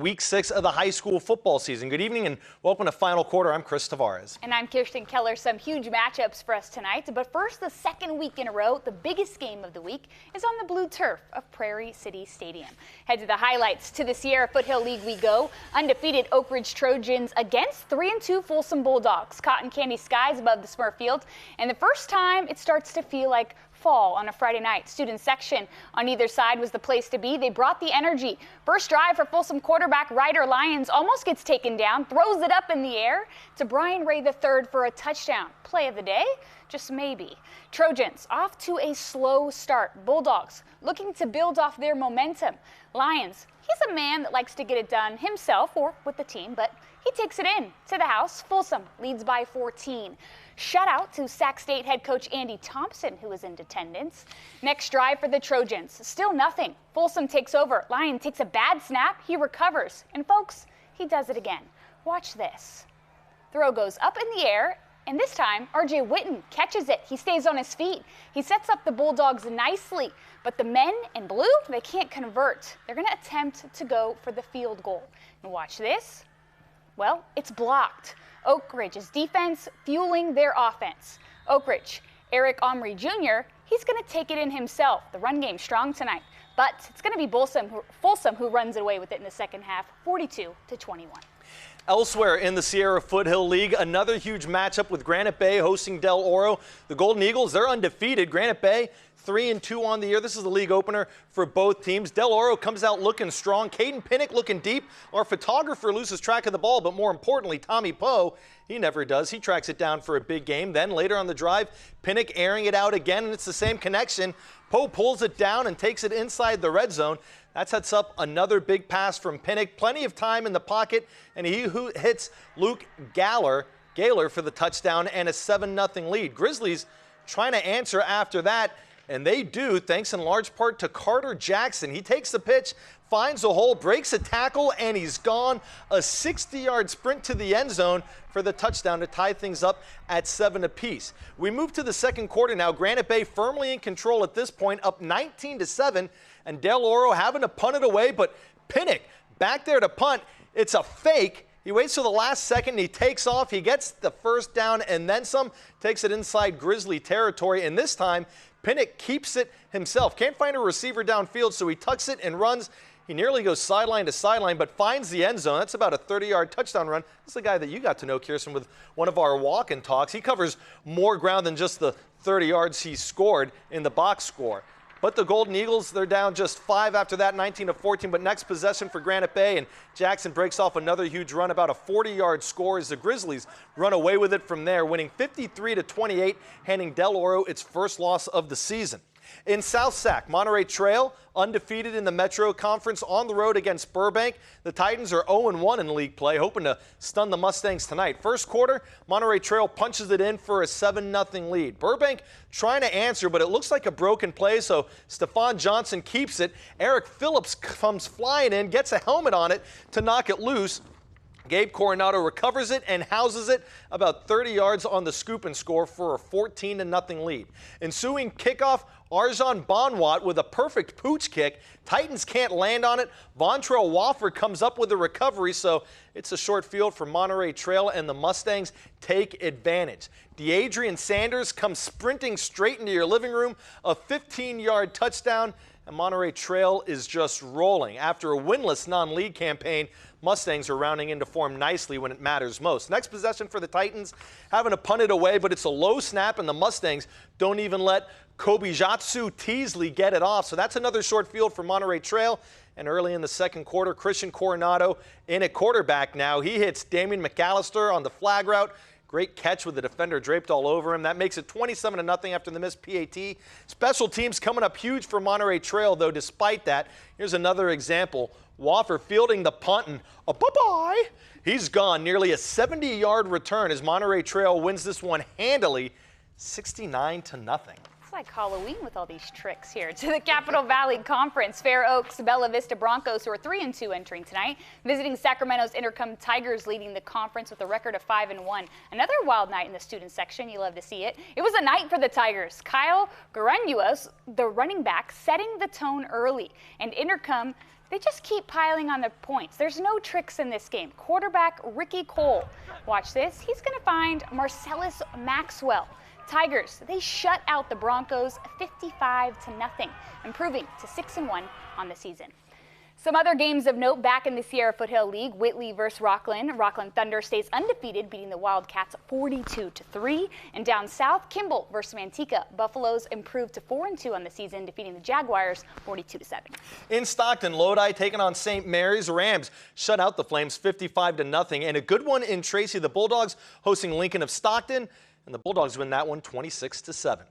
week 6 of the high school football season. Good evening and welcome to Final Quarter. I'm Chris Tavares. And I'm Kirsten Keller. Some huge matchups for us tonight. But first, the second week in a row, the biggest game of the week is on the blue turf of Prairie City Stadium. Head to the highlights. To the Sierra Foothill League we go. Undefeated Oak Ridge Trojans against 3-2 Folsom Bulldogs. Cotton candy skies above the Smurf Field. And the first time it starts to feel like fall on a Friday night. Student section on either side was the place to be. They brought the energy. First drive for Folsom quarterback Ryder Lyons almost gets taken down, throws it up in the air to Brian Ray III for a touchdown. Play of the day? Just maybe. Trojans off to a slow start. Bulldogs looking to build off their momentum. Lyons, he's a man that likes to get it done himself or with the team, but he takes it in to the house. Folsom leads by 14. Shout out to Sac State head coach Andy Thompson, who was in attendance. Next drive for the Trojans. Still nothing. Folsom takes over. Lyon takes a bad snap. He recovers. And folks, he does it again. Watch this. Throw goes up in the air, and this time RJ Witten catches it. He stays on his feet. He sets up the Bulldogs nicely, but the men in blue, they can't convert. They're going to attempt to go for the field goal. And watch this. Well, it's blocked. Oak Ridge's defense fueling their offense. Oak Ridge, Eric Omri Jr., he's going to take it in himself. The run game strong tonight, but it's going to be Folsom who runs away with it in the second half, 42-21. Elsewhere in the Sierra Foothill League, another huge matchup with Granite Bay hosting Del Oro. The Golden Eagles, they're undefeated. Granite Bay 3-2 on the year. This is the league opener for both teams. Del Oro comes out looking strong. Caden Pinnick looking deep. Our photographer loses track of the ball, but more importantly, Tommy Poe, he never does. He tracks it down for a big game. Then later on the drive, Pinnick airing it out again, and it's the same connection. Poe pulls it down and takes it inside the red zone. That sets up another big pass from Pinnick. Plenty of time in the pocket, and he who hits Luke Gaylor for the touchdown and a 7-0 lead. Grizzlies trying to answer after that. And they do, thanks in large part to Carter Jackson. He takes the pitch, finds a hole, breaks a tackle, and he's gone. A 60-yard sprint to the end zone for the touchdown to tie things up at 7 apiece. We move to the second quarter now. Granite Bay firmly in control at this point, up 19-7, and Del Oro having to punt it away, but Pinnick back there to punt. It's a fake. He waits till the last second, and he takes off. He gets the first down and then some, takes it inside Grizzly territory, and this time Pinnick keeps it himself. Can't find a receiver downfield, so he tucks it and runs. He nearly goes sideline to sideline, but finds the end zone. That's about a 30-yard touchdown run. This is the guy that you got to know, Kirsten, with one of our walk-in talks. He covers more ground than just the 30 yards he scored in the box score. But the Golden Eagles, they're down just 5 after that, 19-14. But next possession for Granite Bay, and Jackson breaks off another huge run, about a 40-yard score as the Grizzlies run away with it from there, winning 53-28, handing Del Oro its first loss of the season. In South Sac, Monterey Trail undefeated in the Metro Conference on the road against Burbank. The Titans are 0-1 in league play, hoping to stun the Mustangs tonight. First quarter, Monterey Trail punches it in for a 7-0 lead. Burbank trying to answer, but it looks like a broken play, so Stephon Johnson keeps it. Eric Phillips comes flying in, gets a helmet on it to knock it loose. Gabe Coronado recovers it and houses it about 30 yards on the scoop and score for a 14-0 lead. Ensuing kickoff, Arjan Bonwat with a perfect pooch kick. Titans can't land on it. Vontrell Wofford comes up with a recovery, so it's a short field for Monterey Trail, and the Mustangs take advantage. DeAdrian Sanders comes sprinting straight into your living room, a 15-yard touchdown, and Monterey Trail is just rolling. After a winless non-league campaign, Mustangs are rounding into form nicely when it matters most. Next possession for the Titans, having to punt it away, but it's a low snap, and the Mustangs don't even let Kobijatsu Teasley get it off. So that's another short field for Monterey Trail. And early in the second quarter, Christian Coronado in at quarterback now. He hits Damian McAllister on the flag route. Great catch with the defender draped all over him. That makes it 27-0 after the missed PAT. Special teams coming up huge for Monterey Trail, though, despite that. Here's another example. Wofford fielding the punt, and bye-bye. He's gone. Nearly a 70-yard return as Monterey Trail wins this one handily, 69-0. It's like Halloween with all these tricks here. To the Capital Valley Conference, Fair Oaks, Bella Vista Broncos, who are 3-2 entering tonight, visiting Sacramento's Intercom Tigers, leading the conference with a record of 5-1. Another wild night in the student section. You love to see it. It was a night for the Tigers. Kyle Garanuas, the running back, setting the tone early, and Intercom, They just keep piling on the points. There's no tricks in this game. Quarterback Ricky Cole, watch this. He's going to find Marcellus Maxwell. Tigers, they shut out the Broncos 55-0, improving to 6-1 on the season. Some other games of note back in the Sierra Foothill League. Whitley versus Rockland. Rockland Thunder stays undefeated, beating the Wildcats 42-3. And down south, Kimball versus Manteca. Buffaloes improved to 4-2 on the season, defeating the Jaguars 42-7. In Stockton, Lodi taking on St. Mary's. Rams shut out the Flames 55-0. And a good one in Tracy. The Bulldogs hosting Lincoln of Stockton. And the Bulldogs win that one 26-7.